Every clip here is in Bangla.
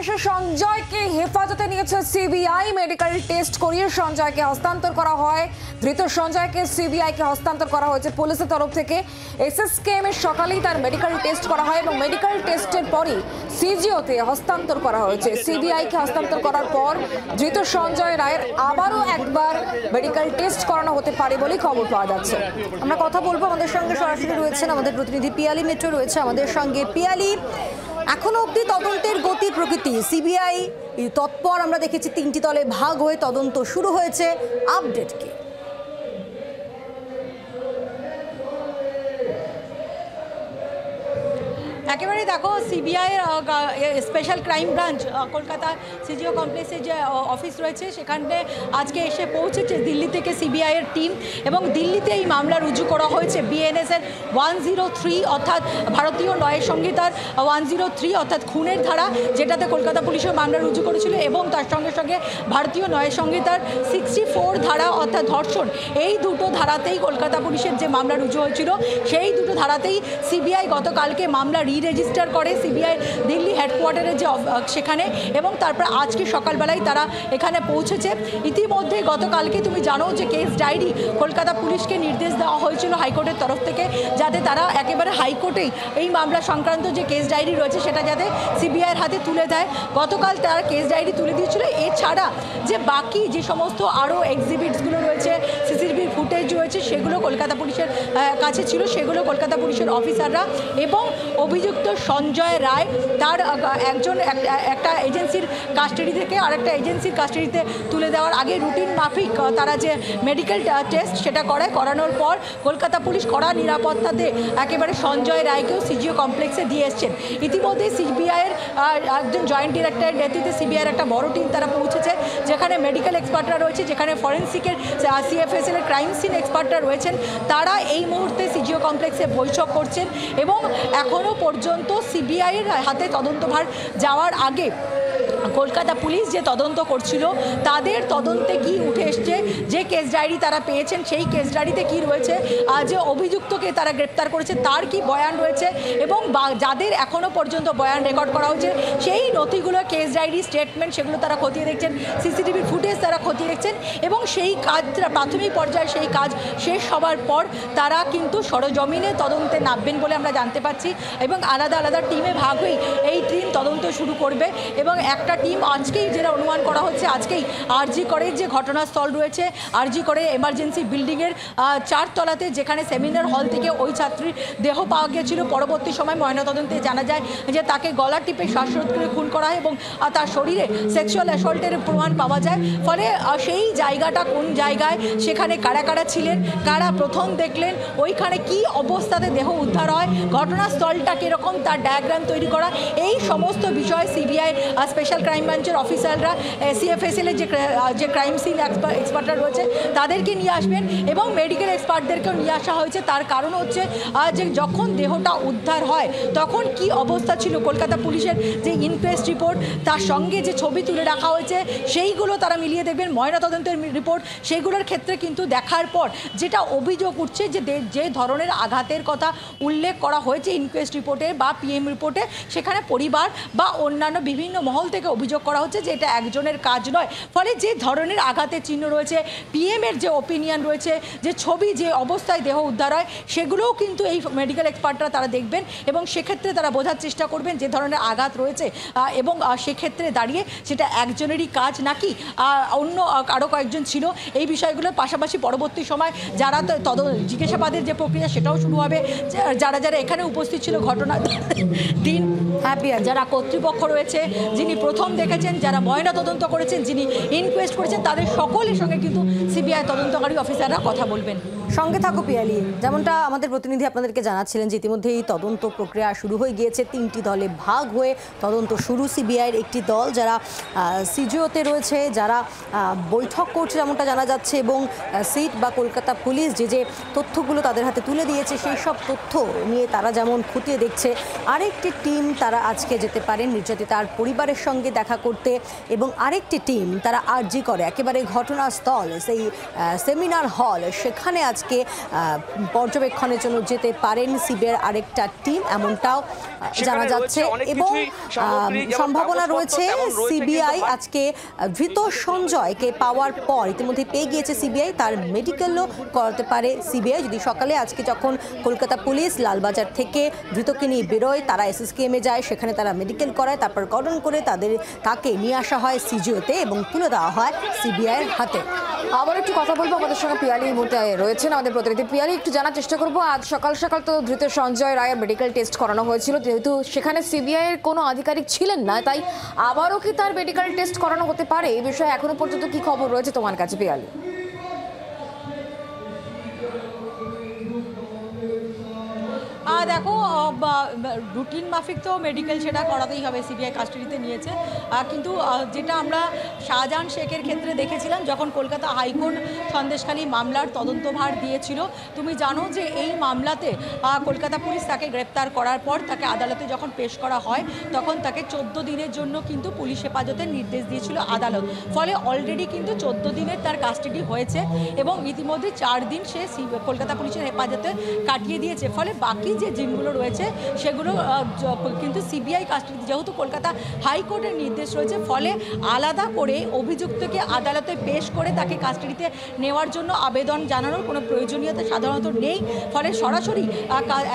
এসে সঞ্জয়কে হেফাজতে নিয়েছে সিবিআই। মেডিকেল টেস্ট করিয়ে সঞ্জয়কে হস্তান্তর করা হয়। ধৃত সঞ্জয়কে সিবিআইকে হস্তান্তর করা হয়েছে পুলিশের তরফ থেকে। এসএসকেএম এর সকালেই তার মেডিকেল টেস্ট করা হয় এবং মেডিকেল টেস্টের পরই সিজিওতে হস্তান্তর করা হয়েছে। সিবিআইকে হস্তান্তর করার পর ধৃত সঞ্জয় রায়ের আবারও একবার মেডিকেল টেস্ট করানো হতে পারে বলে খবর পাওয়া যাচ্ছে। আমরা কথা বলবো, আমাদের সঙ্গে সরাসরি রয়েছেন আমাদের প্রতিনিধি পিয়ালি মিত্র রয়েছে আমাদের সঙ্গে। পিয়ালি, এখনো অবধি তদন্তের গতি প্রকৃতি, সিবিআই তৎপর, আমরা দেখেছি 3টি দলে ভাগ হয়ে তদন্ত শুরু হয়েছে, আপডেট কি? একেবারে দেখো, CBI special crime branch Kolkata CGO কমপ্লেক্সে যে অফিস রয়েছে সেখানে আজকে এসে পৌঁছেছে দিল্লি থেকে সিবিআইয়ের টিম, এবং দিল্লিতে এই মামলা রুজু করা হয়েছে বিএনএসের 103 অর্থাৎ ভারতীয় ন্যায় সংহিতার 103 অর্থাৎ খুনের ধারা, যেটাতে কলকাতা পুলিশের মামলা রুজু করেছিল, এবং তার সঙ্গে সঙ্গে ভারতীয় ন্যায় সংহিতার 64 ধারা অর্থাৎ ধর্ষণ, এই দুটো ধারাতেই কলকাতা পুলিশের যে মামলা রুজু হয়েছিল সেই দুটো ধারাতেই সিবিআই গতকালকে মামলা রেজিস্টার করে সিবিআই দিল্লি হেডকোয়ার্টারে যে সেখানে, এবং তারপর আজকে সকালবেলায় তারা এখানে পৌঁছেছে। ইতিমধ্যে গতকালকে তুমি জানো যে কেস ডায়েরি কলকাতা পুলিশকে নির্দেশ দেওয়া হয়েছিল হাইকোর্টের তরফ থেকে, যাতে তারা একেবারে হাইকোর্টেই এই মামলা সংক্রান্ত যে কেস ডায়েরি রয়েছে সেটা যাতে সিবিআইয়ের হাতে তুলে দেয়। গতকাল তারা কেস ডায়েরি তুলে দিয়েছিল। এছাড়া যে বাকি যে সমস্ত আরও এক্সিবিটসগুলো রয়েছে, সিসিটিভি ফুটেজ রয়েছে, সেগুলো কলকাতা পুলিশের কাছে ছিল, সেগুলো কলকাতা পুলিশের অফিসাররা এবং অভিযুক্ত সঞ্জয় রায় তার একটা এজেন্সির কাস্টাডি থেকে আরেকটা এজেন্সির কাস্টাডিতে তুলে দেওয়ার আগে রুটিন মাফিক তারা যে মেডিকেল টেস্ট সেটা করানোর পর কলকাতা পুলিশ কড়া নিরাপত্তাতে একেবারে সঞ্জয় রায়কেও সিজিও কমপ্লেক্সে দিয়ে এসছেন। ইতিমধ্যে সিবিআইয়ের একজন জয়েন্ট ডিরেক্টরের নেতৃত্বে সিবিআইয়ের একটা বড় টিম তারা পৌঁছেছে, যেখানে মেডিকেল এক্সপার্টরা রয়েছে, যেখানে ফরেন্সিকের সিএফএসএল এর ক্রাইম সিন এক্সপার্টরা রয়েছেন। তারা এই মুহূর্তে সিজিও কমপ্লেক্সে বৈঠক করছেন, এবং এখনও পর্যন্ত সিবিআইয়ের হাতে তদন্তভার যাওয়ার আগে কলকাতা পুলিশ যে তদন্ত করছিল তাদের তদন্তে কি উঠে এসছে, যে কেস ডায়েরি তারা পেয়েছেন সেই কেস ডায়েরিতে কী রয়েছে, যে অভিযুক্তকে তারা গ্রেপ্তার করেছে তার কি বয়ান রয়েছে, এবং যাদের এখনও পর্যন্ত বয়ান রেকর্ড করা হয়েছে সেই নথিগুলো, কেস ডায়েরি, স্টেটমেন্ট, সেগুলো তারা খতিয়ে দেখছেন, সিসিটিভির ফুটেজ তারা খতিয়ে দেখছেন, এবং সেই কাজ প্রাথমিক পর্যায়ে সেই কাজ শেষ হবার পর তারা কিন্তু সরজমিনে তদন্তে নামবেন বলে আমরা জানতে পারছি, এবং আলাদা আলাদা টিমে ভাগ হয়ে এই টিম তদন্ত শুরু করবে। এবং একটা টিম আজকেই, যেটা অনুমান করা হচ্ছে, আজকেই আরজি করে যে ঘটনাস্থল রয়েছে, আরজি করে এমার্জেন্সি বিল্ডিংয়ের 4 তলাতে, যেখানে সেমিনার হল থেকে ওই ছাত্রীর দেহ পাওয়া গিয়েছিল, পরবর্তী সময় ময়নাতদন্তে জানা যায় যে তাকে গলা টিপে শ্বাসরোধ করে খুন করা হয় এবং তার শরীরে সেক্সুয়াল অ্যাসল্টের প্রমাণ পাওয়া যায়। ফলে সেই জায়গাটা কোন জায়গায়, সেখানে কারা কারা ছিলেন, কারা প্রথম দেখলেন, ওইখানে কি অবস্থাতে দেহ উদ্ধার হয়, ঘটনাস্থলটা কীরকম, তার ডায়াগ্রাম তৈরি করা, এই সমস্ত বিষয় সিবিআই স্পেশাল ক্রাইম ব্রাঞ্চের অফিসাররা, সিএফএসএলের যে ক্রাইম সিন এক্সপার্টরা রয়েছে তাদেরকে নিয়ে আসবেন, এবং মেডিকেল এক্সপার্টদেরকেও নিয়ে আসা হয়েছে। তার কারণ হচ্ছে যে যখন দেহটা উদ্ধার হয় তখন কি অবস্থা ছিল, কলকাতা পুলিশের যে ইনকোয়েস্ট রিপোর্ট তার সঙ্গে যে ছবি তুলে রাখা হয়েছে সেইগুলো তারা মিলিয়ে দেখবেন, ময়নাতদন্তের রিপোর্ট, সেইগুলোর ক্ষেত্রে কিন্তু দেখার পর যেটা অভিযোগ উঠছে যে ধরনের আঘাতের কথা উল্লেখ করা হয়েছে ইনকোয়েস্ট রিপোর্টে বা পিএম রিপোর্টে, সেখানে পরিবার বা অন্যান্য বিভিন্ন মহল থেকে অভিযোগ করা হচ্ছে যে এটা একজনের কাজ নয়। ফলে যে ধরনের আঘাতের চিহ্ন রয়েছে, পিএমের যে ওপিনিয়ন রয়েছে, যে ছবি, যে অবস্থায় দেহ উদ্ধার হয়, সেগুলোও কিন্তু এই মেডিকেল এক্সপার্টরা তারা দেখবেন, এবং সেক্ষেত্রে তারা বোঝার চেষ্টা করবেন যে ধরনের আঘাত রয়েছে, এবং সেক্ষেত্রে দাঁড়িয়ে সেটা একজনেরই কাজ নাকি অন্য আরও কয়েকজন ছিল, এই বিষয়গুলোর পাশাপাশি পরবর্তী সময় যারা জিজ্ঞাসাবাদের যে প্রক্রিয়া সেটাও শুরু হবে, যারা যারা এখানে উপস্থিত ছিল ঘটনা দিন, যারা কর্তৃপক্ষ রয়েছে, যিনি প্রথম দেখেছেন, যারা ময়না তদন্ত করেছেন, যিনি ইনকোয়েস্ট করেছেন, তাদের সকলের সঙ্গে কিন্তু সিবিআই তদন্তকারী অফিসাররা কথা বলবেন। সঙ্গে থাকো পিয়ালি। যেমনটা আমাদের প্রতিনিধি আপনাদেরকে জানাচ্ছিলেন যে ইতিমধ্যে এই তদন্ত প্রক্রিয়া শুরু হয়ে গিয়েছে, 3টি দলে ভাগ হয়ে তদন্ত শুরু। সিবিআইয়ের একটি দল যারা সিজিওতে রয়েছে, যারা বৈঠক করছে যেমনটা জানা যাচ্ছে, এবং সিট বা কলকাতা পুলিশ যে তথ্যগুলো তাদের হাতে তুলে দিয়েছে সেই সব তথ্য নিয়ে তারা যেমন খতিয়ে দেখছে। আরেকটি টিম তারা আজকে যেতে পারেন নির্যাতিতার পরিবারের সঙ্গে দেখা করতে, এবং আরেকটি টিম তারা আরজি করে একেবারে ঘটনাস্থল, সেই সেমিনার হল, সেখানে আছে আজকে পর্যবেক্ষণের জন্য যেতে পারেন সিবিআইয়ের আরেকটা টিম, এমনটাও জানা যাচ্ছে। এবং সম্ভাবনা রয়েছে সিবিআই আজকে ধৃত সঞ্জয়কে পাওয়ার পর ইতিমধ্যে পেয়ে গিয়েছে সিবিআই, তার মেডিকেলও করাতে পারে সিবিআই। যদি সকালে আজকে যখন কলকাতা পুলিশ লালবাজার থেকে ধৃতকে নিয়ে বেরোয়, তারা এসএসকেএমে যায়, সেখানে তারা মেডিকেল করায়, তারপর গঠন করে তাকে নিয়ে আসা হয় সিজিওতে এবং তুলে দেওয়া হয় সিবিআইয়ের হাতে। আবার একটু কথা বলবো, আমাদের সঙ্গে পিয়ালি এই মুহূর্তে রয়েছেন আমাদের প্রতিনিধি। পিয়ালি, একটু জানার চেষ্টা করবো, আজ সকাল সকাল তো ধৃত সঞ্জয় রায়ের মেডিকেল টেস্ট করানো হয়েছিল, যেহেতু সেখানে সিবিআই এর কোনো আধিকারিক ছিলেন না, তাই আবারও কি তার মেডিকেল টেস্ট করানো হতে পারে? এই বিষয়ে এখনো পর্যন্ত কি খবর রয়েছে তোমার কাছে পিয়ালি? দেখো, রুটিন মাফিক তো মেডিকেল সেটা করাতেই হবে, সিবিআই কাস্টাডিতে নিয়েছে। কিন্তু যেটা আমরা শাহজাহান শেখের ক্ষেত্রে দেখেছিলাম, যখন কলকাতা হাইকোর্ট সন্দেশখালী মামলার তদন্তভার দিয়েছিল, তুমি জানো যে এই মামলাতে কলকাতা পুলিশ তাকে গ্রেপ্তার করার পর তাকে আদালতে যখন পেশ করা হয়, তখন তাকে 14 দিনের জন্য কিন্তু পুলিশ হেফাজতের নির্দেশ দিয়েছিল আদালত। ফলে অলরেডি কিন্তু 14 দিনের তার কাস্টাডি হয়েছে এবং ইতিমধ্যে 4 দিন সে কলকাতা পুলিশের হেফাজতে কাটিয়ে দিয়েছে। ফলে বাকি যে দিনগুলো রয়েছে সেগুলো কিন্তু সিবিআই কাস্টাডি, যেহেতু কলকাতা হাইকোর্টের নির্দেশ রয়েছে, ফলে আলাদা করে অভিযুক্তকে আদালতে পেশ করে তাকে কাস্টাডিতে নেওয়ার জন্য আবেদন জানানোর কোনো প্রয়োজনীয়তা সাধারণত নেই। ফলে সরাসরি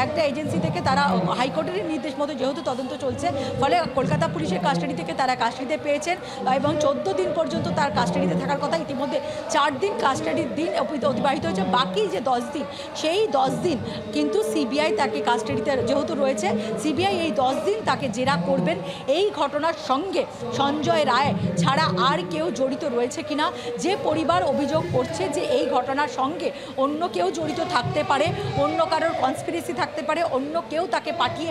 একটা এজেন্সি থেকে তারা হাইকোর্টের নির্দেশ মতো যেহেতু তদন্ত চলছে, ফলে কলকাতা পুলিশের কাস্টাডি থেকে তারা কাস্টাডিতে পেয়েছেন এবং 14 দিন পর্যন্ত তার কাস্টাডিতে থাকার কথা। ইতিমধ্যে 4 দিন কাস্টাডির দিন অতিবাহিত হয়েছে, বাকি যে 10 দিন, সেই 10 দিন কিন্তু সিবিআই তাকে কাস্টাডিতে যেহেতু রয়েছে, সিবিআই এই 10 দিন তাকে জেরা করবেন এই ঘটনার সঙ্গে সঞ্জয় রায় ছাড়া আর কেউ জড়িত রয়েছে কিনা। যে পরিবার অভিযোগ করছে যে এই ঘটনার সঙ্গে অন্য কেউ জড়িত থাকতে পারে, অন্য কারোর কনস্পিরেসি থাকতে পারে, অন্য কেউ তাকে পাঠিয়ে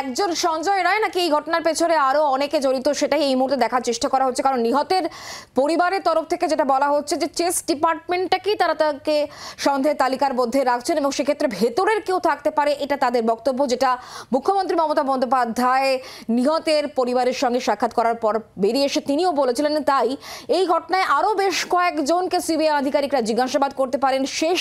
একজন সঞ্জয় রায় নাকি এই ঘটনার পেছনে আরো অনেকে জড়িত, সেটাই এই মুহূর্তে দেখার চেষ্টা করা হচ্ছে। কারণ নিহতের পরিবারের তরফ থেকে যেটা বলা হচ্ছে যে চেস্ট ডিপার্টমেন্টটাকেই তারা তাকে সন্দেহের তালিকার মধ্যে রাখছেন এবং সেক্ষেত্রে ভেতরের কেউ থাকতে পারে, এটা তাদের বক্তব্য, যেটা মুখ্যমন্ত্রী মমতা বন্দ্যোপাধ্যায় নিহতের পরিবারের সঙ্গে সাক্ষাৎ করার পর বেরিয়ে এসে তিনিও বলেছিলেন। তাই এই ঘটনায় আরও বেশ কয়েকজনকে সিবিআই আধিকারিকরা জিজ্ঞাসাবাদ করতে পারেন। শেষ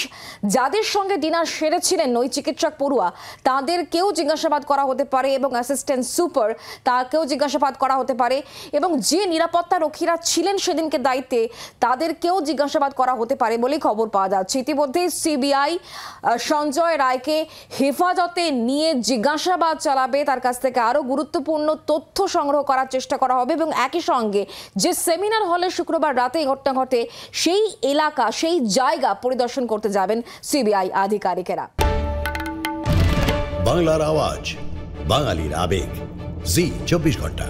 যাদের সঙ্গে ডিনার সেরেছিলেন ওই চিকিৎসক পড়ুয়া, তাদেরকেও জিজ্ঞাসাবাদ করা হতে পারে এবং অ্যাসিস্ট্যান্ট সুপার তাকেও জিজ্ঞাসাবাদ করা হতে পারে এবং যে নিরাপত্তা রক্ষীরা ছিলেন সেদিনকে দায়িত্বে তাদেরকেও জিজ্ঞাসাবাদ করা হতে পারে বলেই খবর পাওয়া যাচ্ছে। ইতিমধ্যে সিবিআই সঞ্জয় রায়কে হেফাজতে নিয়ে জিজ্ঞাসাবাদ চালাবে, তার কাছ থেকে আরও গুরুত্বপূর্ণ তথ্য সংগ্রহ করার চেষ্টা করা হবে এবং একই সঙ্গে যে সেমিনার হলে শুক্রবার রাতে এই ঘটনা ঘটে সেই এলাকা, সেই জায়গা পরিদর্শন করতে যাবেন সিবিআই আধিকারিকেরা। বাংলার আওয়াজ, বাঙালির আবেগ, জি 24 ঘন্টা।